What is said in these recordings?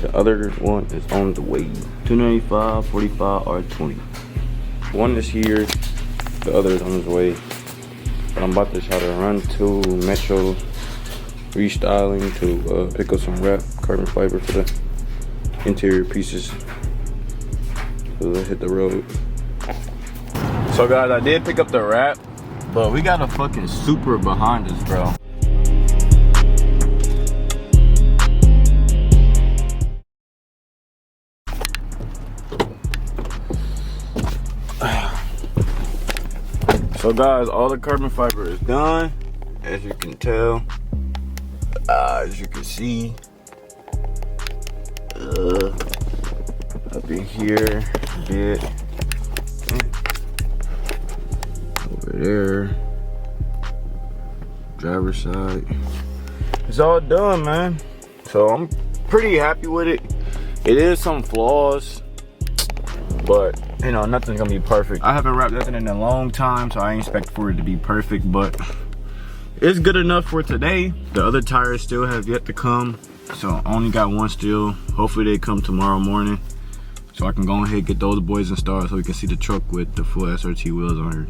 The other one is on the way. 295, 45, or 20. One is here, the other is on his way. But I'm about to try to run to Metro Restyling to pick up some wrap carbon fiber for the interior pieces. So let's hit the road. So guys, I did pick up the wrap, but we got a fucking Supra behind us, bro. So guys, all the carbon fiber is done, as you can tell, as you can see, up in here a bit, over there, driver's side, it's all done, man. So I'm pretty happy with it. It is some flaws, but you know, nothing's gonna be perfect. I haven't wrapped nothing in a long time, so I ain't expect for it to be perfect, but it's good enough for today. The other tires still have yet to come, so I only got one still. Hopefully they come tomorrow morning, so I can go ahead and get those boys installed so we can see the truck with the full SRT wheels on her.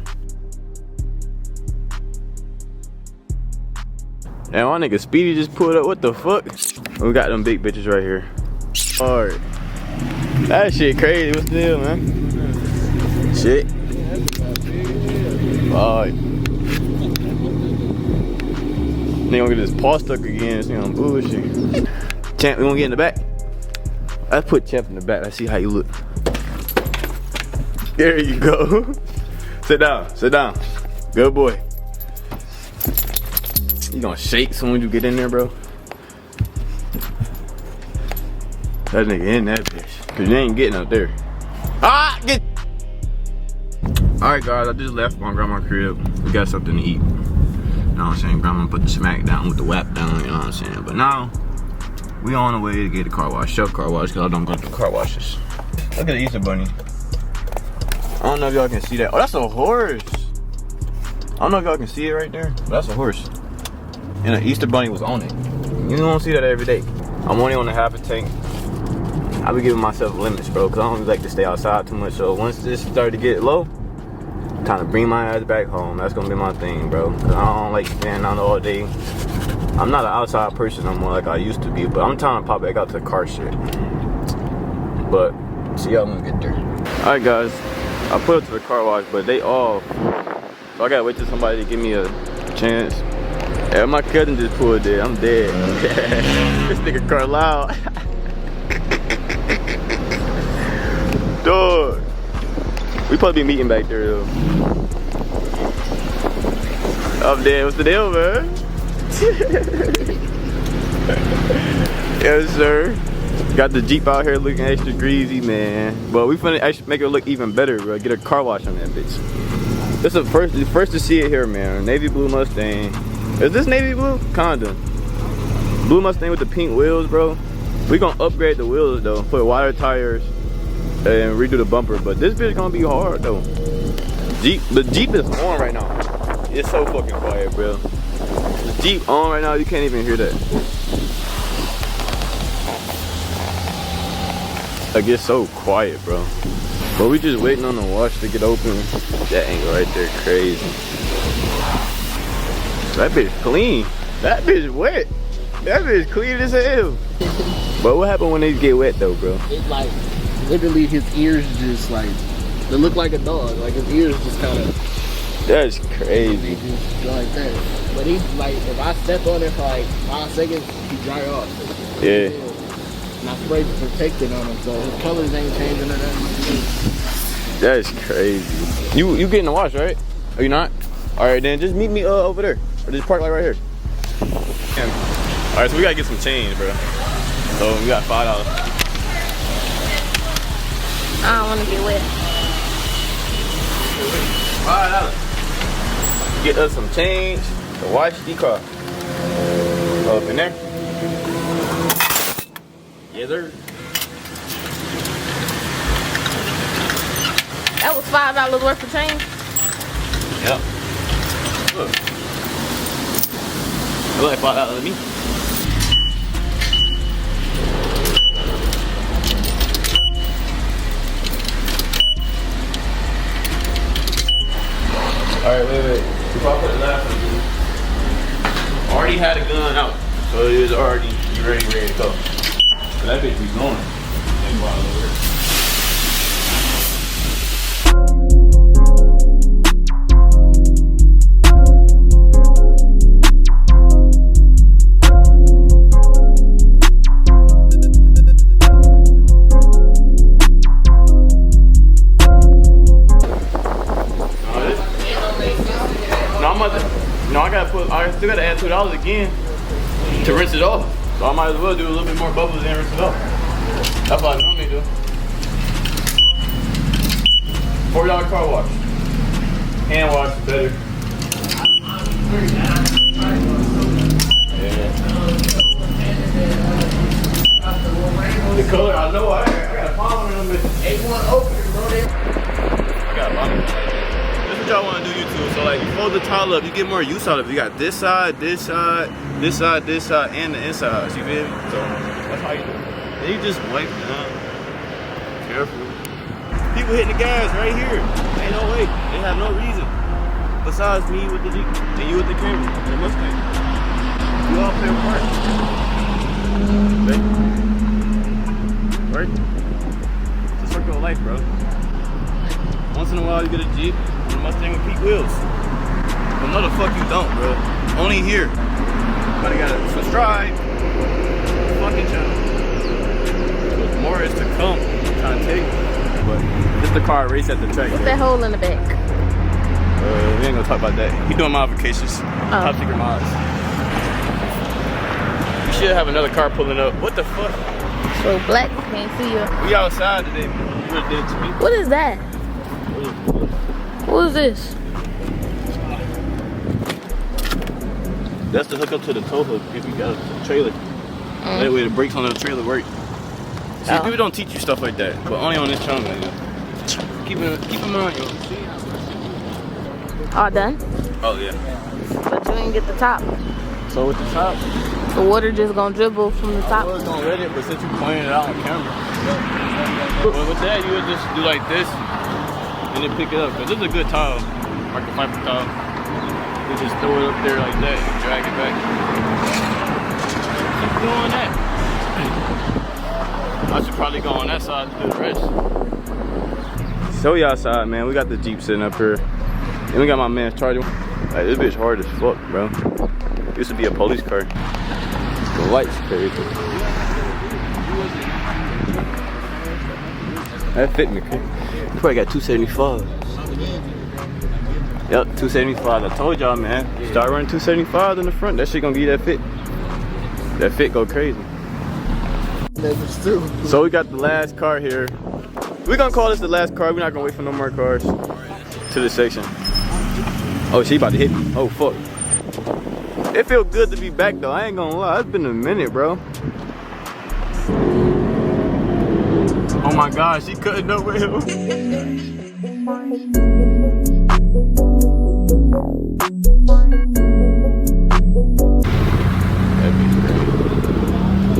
Damn, my nigga Speedy just pulled up, what the fuck? We got them big bitches right here. Alright. That shit crazy, what's the deal, man? Shit. Alright. Nigga gonna get his paw stuck again, this nigga on bullshit. Champ, we gonna get in the back? Let's put Champ in the back, let's see how you look. There you go. Sit down, sit down. Good boy. You gonna shake soon when you get in there, bro? That nigga in that bitch, cause you ain't getting up there. Ah, get. Alright guys, I just left my grandma's crib. We got something to eat. You know what I'm saying? Grandma put the smack down with the whap down, you know what I'm saying? But now, we on the way to get a car wash, shelf car wash, cause I don't go to car washes. Look at the Easter Bunny. I don't know if y'all can see that. Oh, that's a horse. I don't know if y'all can see it right there, but that's a horse. And the Easter Bunny was on it. You don't see that every day. I'm only on a half a tank. I be giving myself limits, bro, because I don't like to stay outside too much. So once this started to get low, time to bring my ass back home. That's gonna be my thing, bro, because I don't like standing out all day. I'm not an outside person no more like I used to be, but I'm trying to pop back out to the car shit. But see y'all when we get there. All right, guys, I put it to the car wash, but they off, so I gotta wait till somebody to give me a chance. Yeah, my cousin just pulled there. I'm dead. This nigga car loud. Dog. We probably be meeting back there though. I'm dead. What's the deal, man? Yes, sir. Got the Jeep out here looking extra greasy, man. But we finna actually make it look even better, bro. Get a car wash on that bitch. This is the first to see it here, man. Navy blue Mustang. Is this navy blue? Kinda. Blue Mustang with the pink wheels, bro. We gonna upgrade the wheels though. Put wider tires and redo the bumper. But this bitch gonna be hard though. The Jeep is on right now. It's so fucking quiet, bro. The Jeep on right now, you can't even hear that. Like, it's so quiet, bro. But we just waiting on the wash to get open. That angle right there, crazy. That bitch clean. That bitch wet. That bitch clean as hell. But what happened when they get wet though, bro? It's like, literally his ears just like, they look like a dog. Like his ears just kind of. That's crazy. Just like that. But he's like, if I step on it for like 5 seconds, he dry off. Yeah. And I sprayed the protectant on him, so his colors ain't changing or nothing. That's crazy. You getting the wash, right? Are you not? Alright then, just meet me over there. Or just park like right here. Alright, so we gotta get some change, bro. So we got $5. I don't want to get wet. $5. Get us some change to wash the car. Up in there. Yes, sir. That was $5 worth of change. Yep. Look. It look like $5 to me. already had a gun out, so it was already ready to go. So that bitch be going. Like, wild over here. I still gotta add $2 again to rinse it off. So I might as well do a little bit more bubbles and rinse it off. That's what I normally do. $4 car wash. Hand wash is better. Yeah. The color, I know I got a palm on them. A1 opener, bro. I got a palm. Y'all want to do YouTube, so like you fold the towel up, you get more use out of it. You got this side, this side, this side, this side, and the inside. You feel me? So that's how you do it. Then you just wipe it down. Careful. People hitting the gas right here. Ain't no way. They have no reason. Besides me with the Jeep and you with the camera and the Mustang. You all play a part. Okay? Right? It's a circle of life, bro. Once in a while you get a Jeep. Mustang with peak wheels. But no the fuck you don't, bro. Only here. But you gotta subscribe to the fucking channel. So more is to come. I'm trying to tell you. But this is the car race at the track. What's that hole in the back? We ain't gonna talk about that. He doing modifications. Top secret mods. You should have another car pulling up. What the fuck? So black, can't see you. We outside today, man. You really did it to me. What is that? What is this? That's the hook up to the tow hook if you got a trailer. That way the brakes on the trailer work. See, people don't teach you stuff like that, but only on this channel. Keep in mind, yo. All done? Oh yeah. But you didn't get the top. So with the top, the water just gonna dribble from the top. I was gonna let it, but since you pointed it out on camera, but with that you would just do like this. And then pick it up, because this is a good towel, microfiber towel. You just throw it up there like that and drag it back. Keep doing that. I should probably go on that side to do the rest. So we outside, man. We got the Jeep sitting up here. And we got my man's charger. Like, this bitch hard as fuck, bro. It used to be a police car. The light's crazy. That fit me, kid. You probably got 275. Yep, 275. I told y'all, man. Start running 275 in the front. That shit gonna give you that fit. That fit go crazy. So we got the last car here. We're gonna call this the last car. We're not gonna wait for no more cars to this section. Oh, she about to hit me. Oh, fuck. It feels good to be back, though. I ain't gonna lie. It's been a minute, bro. Oh my gosh, she couldn't know where.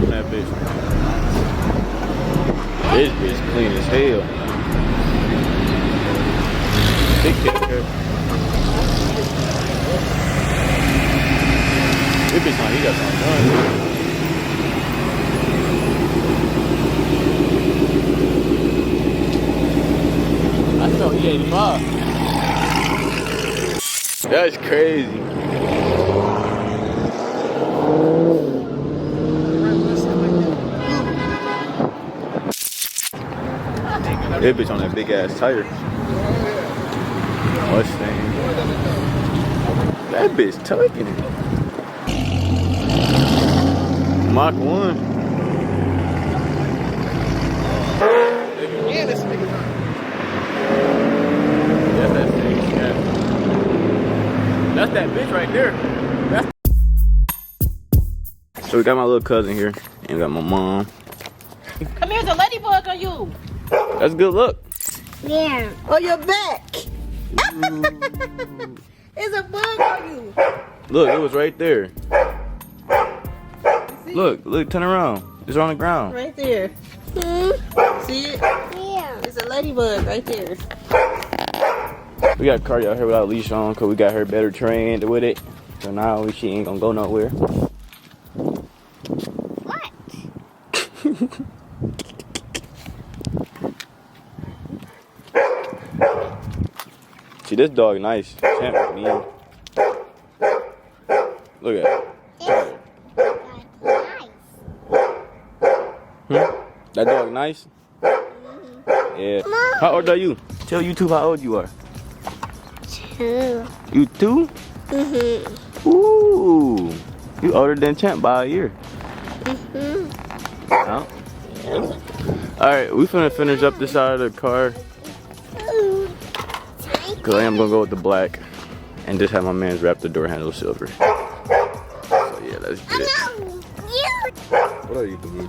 That bitch. This bitch clean as hell. Big kicker. This bitch like he got something done. I felt E85. That's crazy. That bitch on that big ass tire. Mustang. That bitch tucking it. Mach 1. Yeah, this nigga. That's that thing, yeah. That's that bitch right there. So we got my little cousin here, and we got my mom. Come here, there's a ladybug on you. That's a good look. Yeah, on your back. There's a bug on you. Look, it was right there. Look, turn around. It's on the ground. Right there. See it? Yeah. It's a ladybug right there. We got Cardi out here without a leash on because we got her better trained with it. So now she ain't gonna go nowhere. What? See, this dog nice. Champ mean. Look at it. That dog nice? Yeah. How old are you? Tell YouTube how old you are. 2. You 2? Mm-hmm. Ooh. You older than Champ by a year. Mm-hmm. Oh. Alright, we finna finish up this side of the car. Cause I am gonna go with the black. And just have my man's wrap the door handle silver. So yeah, let's get it. What are you doing?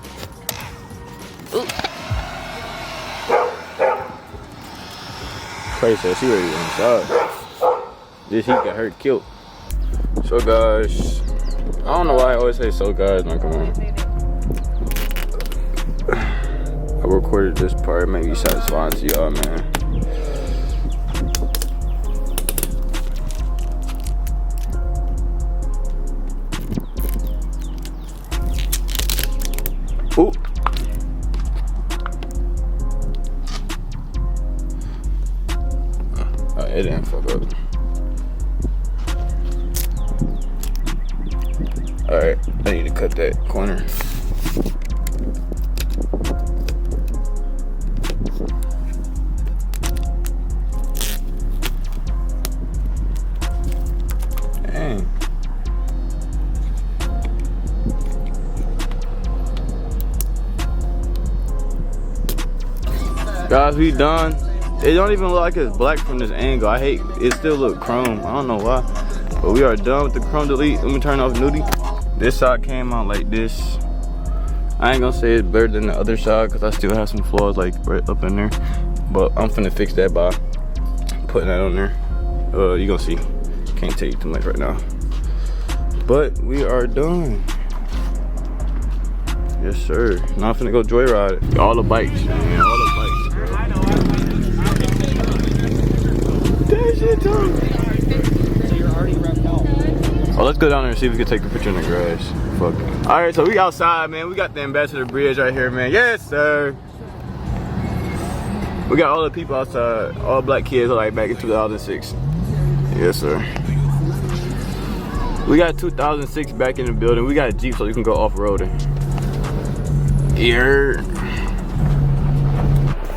Crazy said she ready to inside. This heat got her killed. So guys, I don't know why I always say so guys, man, come on. I recorded this part, maybe satisfying to y'all, man. Ooh. Oh, it didn't fuck up. Alright, I need to cut that corner. Dang. Guys, we done. It don't even look like it's black from this angle. I hate it. Still look chrome. I don't know why. But we are done with the chrome delete. Let me turn off nudie. This side came out like this. I ain't gonna say it's better than the other side because I still have some flaws like right up in there. But I'm finna fix that by putting that on there. You gonna see. Can't tell you too much right now. But we are done. Yes, sir. Now I'm finna go joyride. All the bikes, man. All the bikes, bro. That shit too. So you're already wrapped out. Oh, let's go down there and see if we can take a picture in the grass. Fuck it. All right, so we outside, man. We got the Ambassador Bridge right here, man. Yes, sir. We got all the people outside. All black kids like back in 2006. Yes, sir. We got 2006 back in the building. We got a Jeep so you can go off-roading. Here.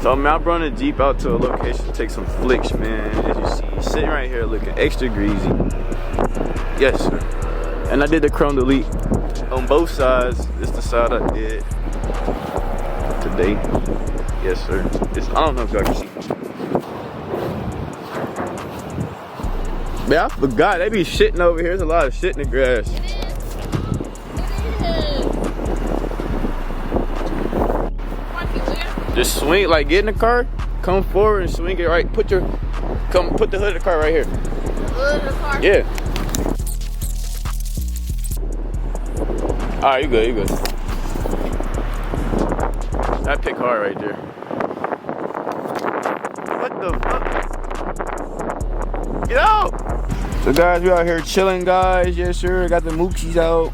So I'm out running the Jeep out to a location to take some flicks, man. As you see, sitting right here looking extra greasy. Yes, sir. And I did the chrome delete on both sides. This is the side I did today. Yes, sir. I don't know if y'all can see. Man, I forgot. They be shitting over here. There's a lot of shit in the grass. Just swing, like get in the car, come forward and swing it right. Put the hood of the car right here. The hood of the car? Yeah. Alright, you good, you good. That pick hard right there. What the fuck? Get out! So guys, we out here chilling, guys. Yes, sir. Got the moochies out.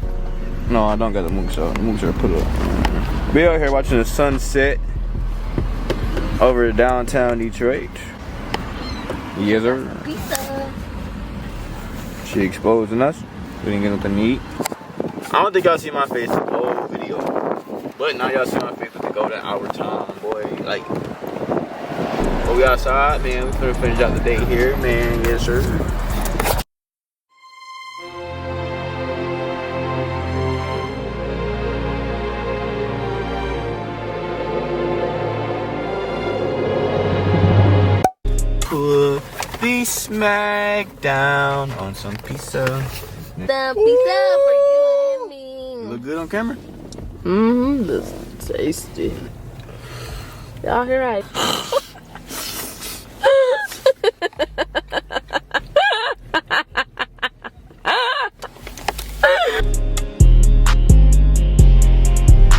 No, I don't got the mooks out. The mooks are put up. We out here watching the sunset over downtown Detroit. Yes, sir. Pizza. She exposing us. We didn't get nothing to eat. I don't think y'all see my face in the whole video. But now y'all see my face with the golden hour time, boy. Like, but we outside, man. We finna finish out the day here, man. Yes, sir. Put the smack down on some pizza. The pizza for you and me. Look good on camera? Mm-hmm, that's tasty. Y'all hear right?